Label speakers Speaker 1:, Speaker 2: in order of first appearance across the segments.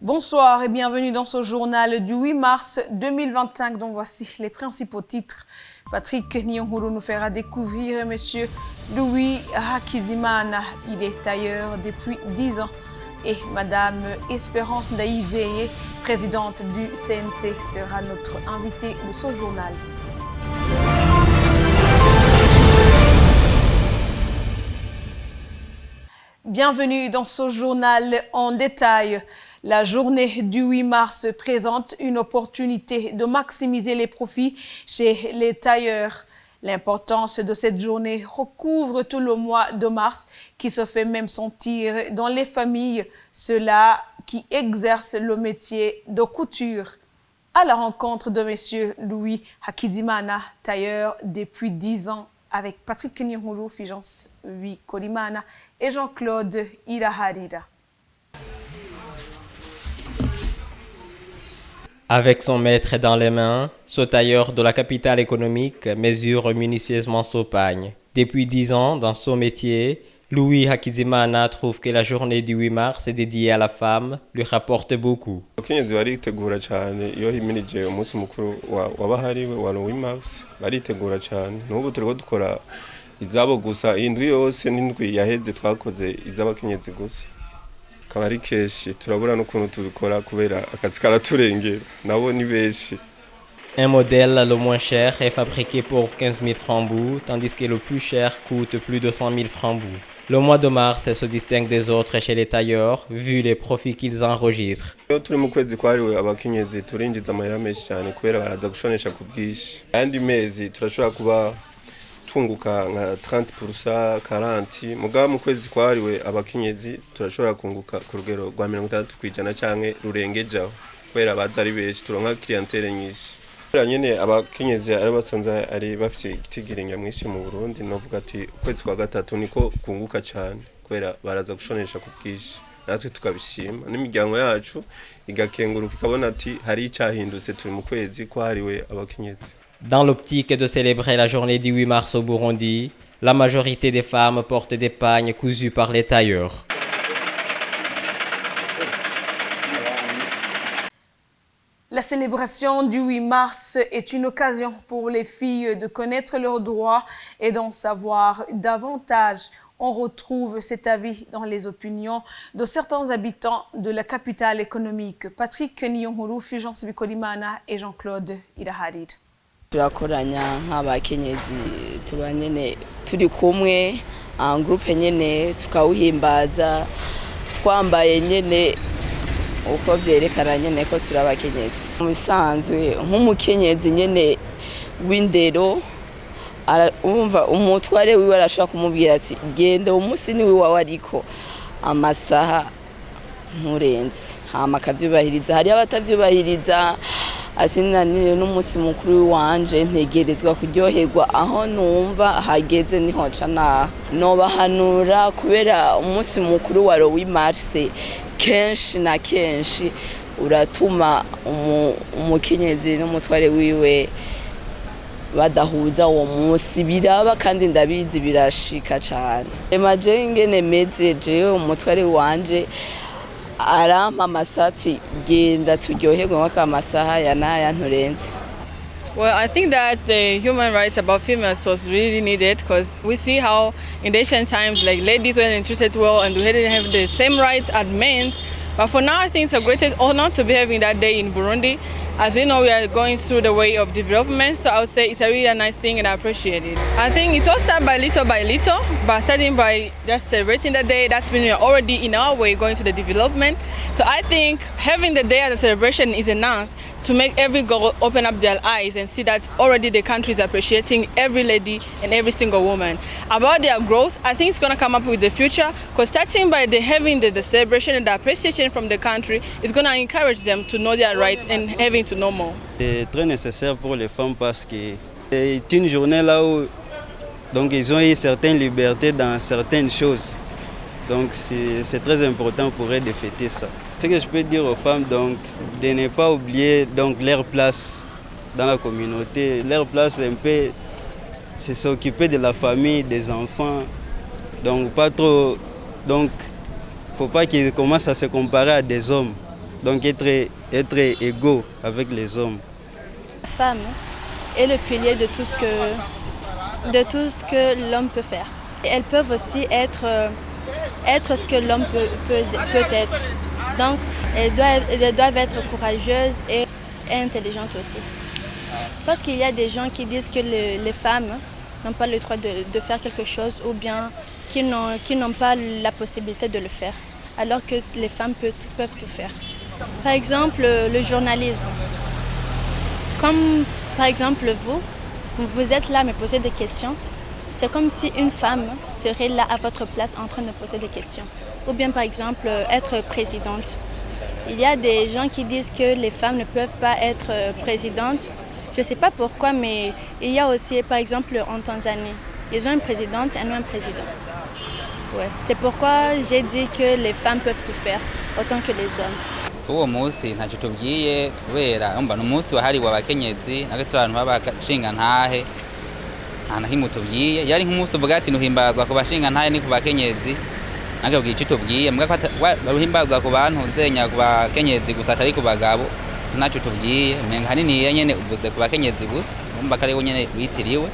Speaker 1: Bonsoir et bienvenue dans ce journal du 8 mars 2025 dont voici les principaux titres. Patrick Nyonguru nous fera découvrir M. Louis Hakizimana. Il est tailleur depuis 10 ans. Et Madame Espérance Ndaïzeye, présidente du CNC, sera notre invitée de ce journal. Bienvenue dans ce journal en détail. La journée du 8 mars présente une opportunité de maximiser les profits chez les tailleurs. L'importance de cette journée recouvre tout le mois de mars qui se fait même sentir dans les familles, ceux-là qui exercent le métier de couture. À la rencontre de M. Louis Hakizimana, tailleur depuis 10 ans, avec Patrick Nyonguru, Figence Kolimana et Jean-Claude Iraharira.
Speaker 2: Avec son maître dans les mains, ce tailleur de la capitale économique mesure minutieusement son pagne. Depuis 10 ans dans son métier, Louis Hakizimana trouve que la journée du 8 mars dédiée à la femme lui rapporte beaucoup.
Speaker 3: Abakenyezi baritegura cyane iyo himirije umunsi mukuru wabahariwe wa 8 mars baritegura cyane n'ubu turiko dukora izabo gusa indwi yose n'indwi yaheze twakoze izabakenyezi gusa kabari keshi turabura n'ukuntu tubikora kubera akazi karaturengera nabo ni beshi.
Speaker 2: Un modèle le moins cher est fabriqué pour 15 000 francs bout, tandis que le plus cher coûte plus de 100 000 francs bout. Le mois de mars se distingue des autres chez les tailleurs, vu les profits qu'ils enregistrent.
Speaker 3: Iyo turi mu kwezi kwariwe abakenyezi turinjiza amahera menshi cyane kubera baraza gushonesha ku bwishi. Andi mezi turashobora kuba tunguka nka 30% 40, mugabo mu kwezi kwariwe abakenyezi turashobora kunguka ku rugero rwa 60% canke rurengejaho kubera baza ari benshi turonka clientele nyinshi. Nyene abakenyezi ari basanze ari bafite igitigiringa mwinshi mu Burundi novuga ati kwezi kwa gatatu niko kunguka cyane kubera baraza gushonesha ku bwishi natwe tukabishima n'imiryango yacu igakenguruka ikabona ati hari icyahindutse turi mu kwezi kwariwe abakenyezi.
Speaker 2: Dans l'optique de célébrer la journée du 8 mars au Burundi, la majorité des femmes portent des pagnes cousus par les tailleurs.
Speaker 1: La célébration du 8 mars est une occasion pour les filles de connaître leurs droits et d'en savoir davantage. On retrouve cet avis dans les opinions de certains habitants de la capitale économique. Patrick Nyonguru, Figence Kolimana et Jean-Claude Iraharira.
Speaker 4: Turakoranya nk'abakenyezi tuba nyene turi kumwe en groupe nyene tukawuhimbaza twambaye nyene uko vyerekana nyene ko turi abakenyezi. Mu bisanzwe nk'umukenyezi nyene w'indero umva umutware wiwe arashaka kumubwira ati gende umunsi ni wiwe ariko amasaha nturenze hama akavyubahiriza. Hari abatavyubahiriza ati naniwe n'umunsi mukuru wanje ntegerezwa kuryoherwa aho numva hageze nihoca naho nobahanura kubera umunsi mukuru wa 8 mars kenshi na kenshi uratuma umukenyezi n'umutware wiwe badahuza uwo munsi biraba kandi ndabizi birashika cyane. Emaje ingene mezeje umutware wanje arampa amasati genda turyoherwe nk'amasaha ya naya nturenze.
Speaker 5: Well, I think that the human rights about females was really needed because we see how in the ancient times like ladies weren't treated well and we didn't have the same rights as men. But for now I think it's a greatest honor to be having that day in Burundi. As you know, we are going through the way of development, so I would say it's a really nice thing and I appreciate it. I think it's all started by little, but starting by just celebrating the day, that's when we are already in our way going to the development. So I think having the day as a celebration is enough to make every girl open up their eyes and see that already the country is appreciating every lady and every single woman. About their growth, I think it's going to come up with the future because starting by having the celebration and the appreciation from the country is going to encourage them to know their rights and having to know more.
Speaker 6: C'est très nécessaire pour les femmes parce que c'est une journée là où donc ils ont eu certaines libertés dans certaines choses. Donc c'est très important pour eux de fêter ça. Ce que je peux dire aux femmes, donc, de ne pas oublier donc, leur place dans la communauté. Leur place, un peu, c'est s'occuper de la famille, des enfants. Donc, pas trop. Donc, faut pas qu'ils commencent à se comparer à des hommes. donc être égaux avec les hommes.
Speaker 7: La femme est le pilier de tout ce que l'homme peut faire. Et elles peuvent aussi être ce que l'homme peut être. Donc elles doivent être courageuses et intelligentes aussi. Parce qu'il y a des gens qui disent que les femmes n'ont pas le droit de faire quelque chose ou bien qui n'ont pas la possibilité de le faire, alors que les femmes peuvent tout faire. Par exemple, le journalisme. Comme par exemple vous êtes là à me poser des questions, c'est comme si une femme serait là à votre place en train de poser des questions. Ou bien par exemple être présidente. Il y a des gens qui disent que les femmes ne peuvent pas être présidentes. Je ne sais pas pourquoi, mais il y a aussi par exemple en Tanzanie, ils ont une présidente et un président. Ouais. C'est pourquoi j'ai dit que les femmes peuvent tout faire autant que les hommes.
Speaker 8: uwo munsi ntacyo tubwiye kubera umva n'umunsi wahariwe abakenyezi n'agati abantu babashinga ntahe nta na kimwe tubwiye yari nk'umunsi uvuga ati nuhimbazwa ku bashinga ntahe ni ku bakenyezi nage ubwiye icyo tubwiye mbwa baruhimbazwa ku bantu nzenya ku bakenyezi gusa atari ku bagabo ntacyo tubwiye menga hanini nyene uvuze ku bakenyezi gusa umva kare nyene witiriwe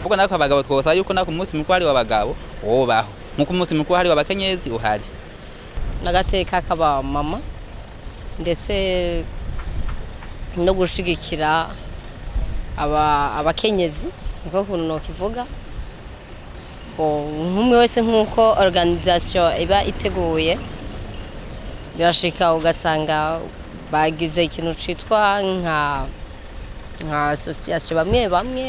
Speaker 8: kuko nako abagabo twose yuko nako umunsi mukuru ari w'abagabo wobaho nkuko umunsi mukuru hari w'abakenyezi uhari
Speaker 9: nagateka kaba mama ndetse no gushigikira abakenyezi niko kuntu kivuga nk'umwe wese nk'uko organisation iba iteguye birashika ugasanga bagize ikintu citwa nka association bamwe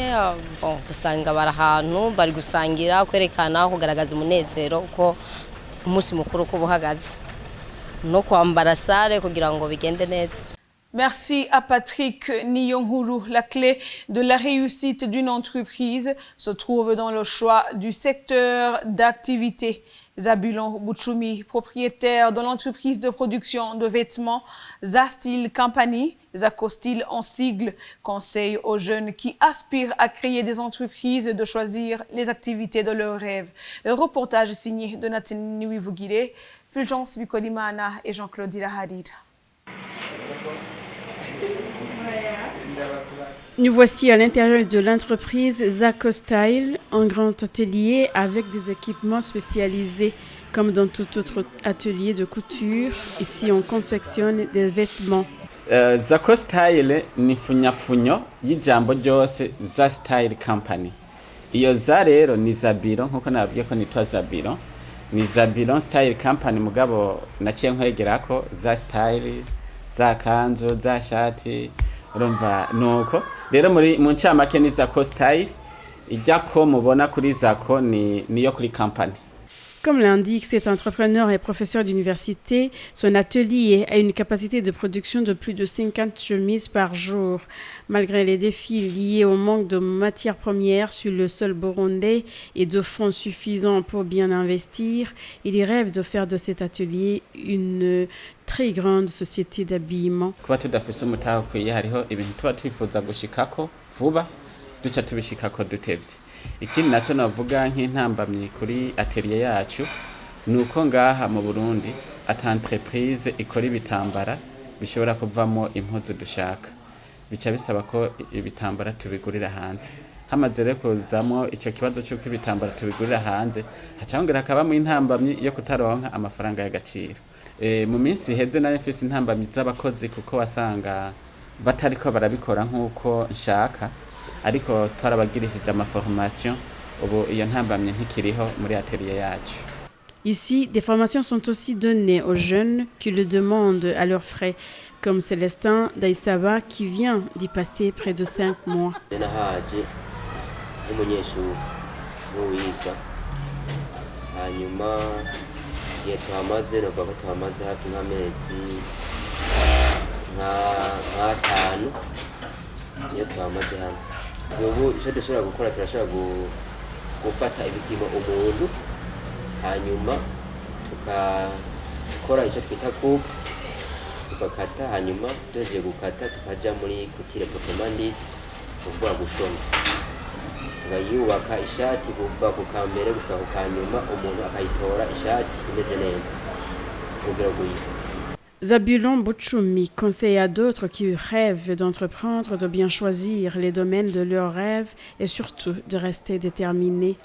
Speaker 9: ugasanga bari ahantu bari gusangira kwerekana kugaragaza umunezero uko umunsi mukuru uko buhagaze no kwambara sare kugira ngo bigende neza.
Speaker 1: Merci à Patrick Niyonghuru. La clé de la réussite d'une entreprise se trouve dans le choix du secteur d'activité. Zabulon Bouchoumi, propriétaire de l'entreprise de production de vêtements Zastil Company, Zacostil en sigle, conseille aux jeunes qui aspirent à créer des entreprises de choisir les activités de leurs rêves. Le reportage signé de Nathan Niwivugire, Fulgence Bikolimana et Jean-Claude Hadid.
Speaker 10: Nous voici à l'intérieur de l'entreprise Zacostyle, un grand atelier avec des équipements spécialisés. Comme dans tout autre atelier de couture, ici on confectionne des vêtements.
Speaker 11: Zacostyle ni funyafunyo y'ijambo ryose za Style Company. Iyo za rero ni Zabiro nkuko nababwiye ko nitwa Zabiro. Ni Zabiro Style Company mugabo naciye nkwegerako za style, za kanzu, za shati. Urumva nuko rero muri mu ncamake ni Zacostyle ijyako mubona kuri Zaco niyo kuri company.
Speaker 10: Comme l'indique cet entrepreneur et professeur d'université, son atelier a une capacité de production de plus de 50 chemises par jour. Malgré les défis liés au manque de matières premières sur le sol burundais et de fonds suffisants pour bien investir, il rêve de faire de cet atelier une très grande société d'habillement.
Speaker 11: Kuba tudafise umutaho kwiye hariho ibintu tuba twifuza gushikako vuba duca tubishikako dutevye. Ikindi naco navuga nk'intambamye kuri atelier yacu nuko ngaha mu Burundi ata entreprise ikora ibitambara bishobora kuvamo impuzu dushaka. Bica bisaba ko ibitambara tubigurira hanze. Hamaze rero kuzamo ico kibazo cy'uko ibitambara tubigurira hanze hacangera akabamo intambamye yo kutaronka amafaranga y'agaciro. Mu minsi heze nari mfise intambamye z'abakozi kuko wasanga batariko barabikora nk'uko nshaka. Ariko twarabagirishije amaformation ubu iyo ntambamye ntikiriho muri atelier yacu.
Speaker 10: Ici, des formations sont aussi données aux jeunes qui le demandent à leurs frais, comme Célestin Daïsaba qui vient d'y passer près de 5 mois.
Speaker 12: Zobu icyo dushobora gukora turashobora gufata ibipimo umuntu hanyuma tukakora icyo twita coupe tukakata hanyuma tugiye gukata tukaja muri kutire proprement kuvuga gushona tukayubaka ishati kuva ku kambere gushika ku kanyuma umuntu akayitora ishati imeze neza kugira guyiza.
Speaker 10: Zabulon Bouchoumi conseille à d'autres qui rêvent d'entreprendre de bien choisir les domaines de leurs rêves et surtout de rester déterminés.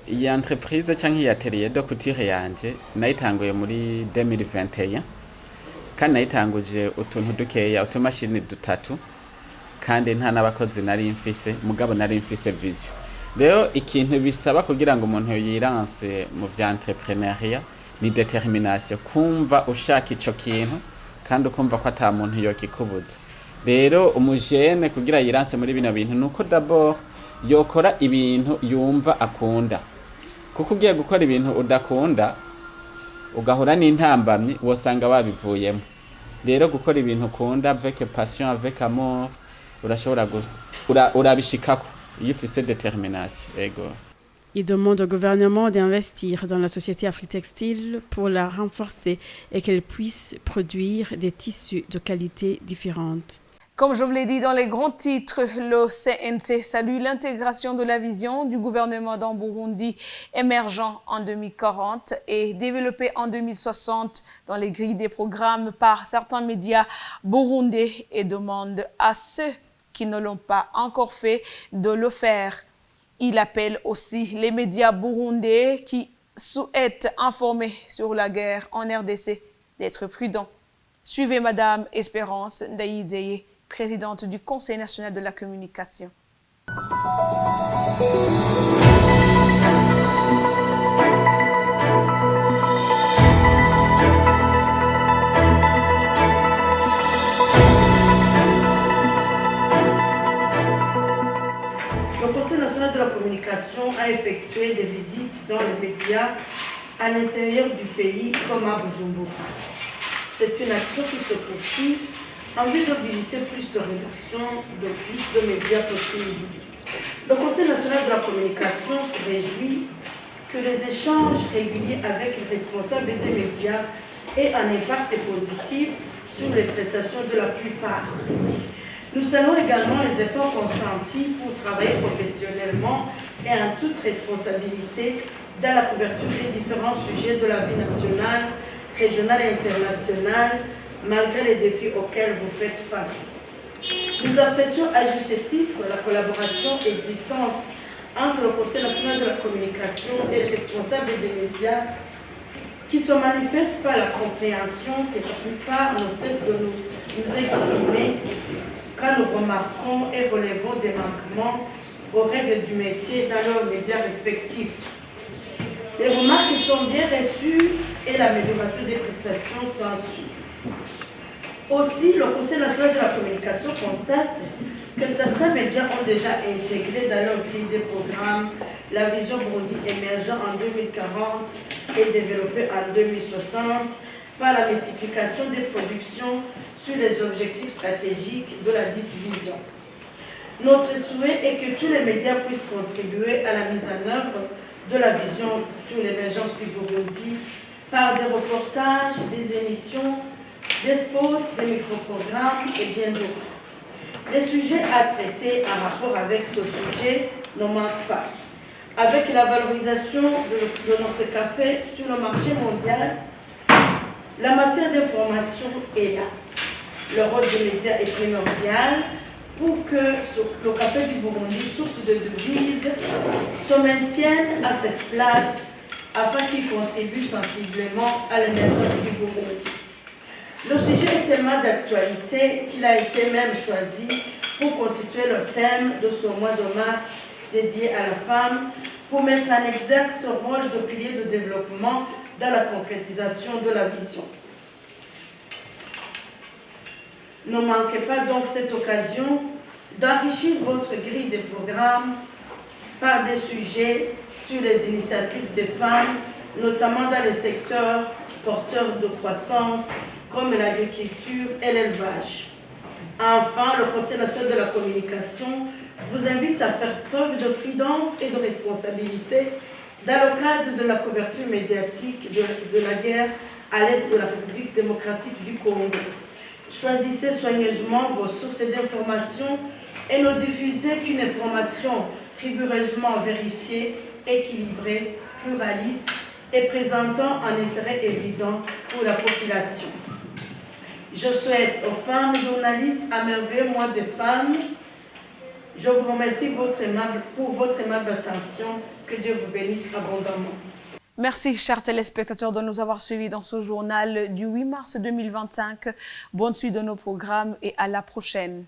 Speaker 11: Iyi entreprise cyangwa iyi atelier de couture yanje nayitanguye muri 2021 kandi nayitanguje utuntu dukeya utumashini dutatu kandi nta n'abakozi nari mfise mugabo nari mfise vision. Rero ikintu bisaba kugira ngo umuntu yiranse mu vya entrepreneuria ni determination, kumva ushaka ico kintu kandi ukumva ko ata muntu yokikubuza. Rero umujene kugira yiranse muri bino bintu nuko d'abord yokora ibintu yumva akunda, kuko ugiye gukora ibintu udakunda ugahura n'intambamyi wosanga wabivuyemo. Rero gukora ibintu ukunda avec passion, avec amour, urashobora urabishikako iyo ufise détermination. Ego.
Speaker 10: Il demande au gouvernement d'investir dans la société Afritextile pour la renforcer et qu'elle puisse produire des tissus de qualité différente.
Speaker 1: Comme je vous l'ai dit dans les grands titres, le CNC salue l'intégration de la vision du gouvernement d'un Burundi émergent en 2040 et développé en 2060 dans les grilles des programmes par certains médias burundais et demande à ceux qui ne l'ont pas encore fait de le faire. Il appelle aussi les médias burundais qui souhaitent informer sur la guerre en RDC d'être prudents. Suivez Madame Espérance Ndaïdjeye, présidente du Conseil national de la communication.
Speaker 13: Le Conseil national de la communication a effectué des visites dans les médias à l'intérieur du pays comme à Bujumbura. C'est une action qui se poursuit en vue de visiter plus de rédactions, de plus de médias possibles. Le Conseil national de la communication se réjouit que les échanges réguliers avec les responsables des médias aient un impact positif sur les prestations de la plupart. Nous saluons également les efforts consentis pour travailler professionnellement et en toute responsabilité dans la couverture des différents sujets de la vie nationale, régionale et internationale, malgré les défis auxquels vous faites face. Nous apprécions à juste titre la collaboration existante entre le Conseil national de la communication et les responsables des médias qui se manifeste par la compréhension que la plupart ne cessent de nous exprimer quand nous remarquons et relevons des manquements aux règles du métier dans leurs médias respectifs. Les remarques sont bien reçues et l'amélioration des prestations s'ensuit. Aussi, le Conseil national de la communication constate que certains médias ont déjà intégré dans leur grille des programmes la vision Burundi émergent en 2040 et développée en 2060 par la multiplication des productions sur les objectifs stratégiques de la dite vision. Notre souhait est que tous les médias puissent contribuer à la mise en œuvre de la vision sur l'émergence du Burundi par des reportages, des émissions, des spots, des micro-programmes et bien d'autres. Les sujets à traiter en rapport avec ce sujet ne manquent pas. Avec la valorisation de notre café sur le marché mondial, la matière d'information est là. Le rôle des médias est primordial pour que le café du Burundi, source de devises, se maintienne à cette place afin qu'il contribue sensiblement à l'émergence du Burundi. Le sujet est tellement d'actualité qu'il a été même choisi pour constituer le thème de ce mois de mars dédié à la femme, pour mettre en exergue ce rôle de pilier de développement dans la concrétisation de la vision. Ne manquez pas donc cette occasion d'enrichir votre grille des programmes par des sujets sur les initiatives des femmes, notamment dans les secteurs porteurs de croissance comme l'agriculture et l'élevage. Enfin, le Conseil national de la communication vous invite à faire preuve de prudence et de responsabilité dans le cadre de la couverture médiatique de la guerre à l'est de la République démocratique du Congo. Choisissez soigneusement vos sources d'information et ne diffusez qu'une information rigoureusement vérifiée, équilibrée, pluraliste et présentant un intérêt évident pour la population. Je souhaite aux femmes journalistes un merveilleux mois de femmes. Je vous remercie pour votre aimable attention. Que Dieu vous bénisse abondamment.
Speaker 1: Merci, chers téléspectateurs, de nous avoir suivis dans ce journal du 8 mars 2025. Bonne suite de nos programmes et à la prochaine.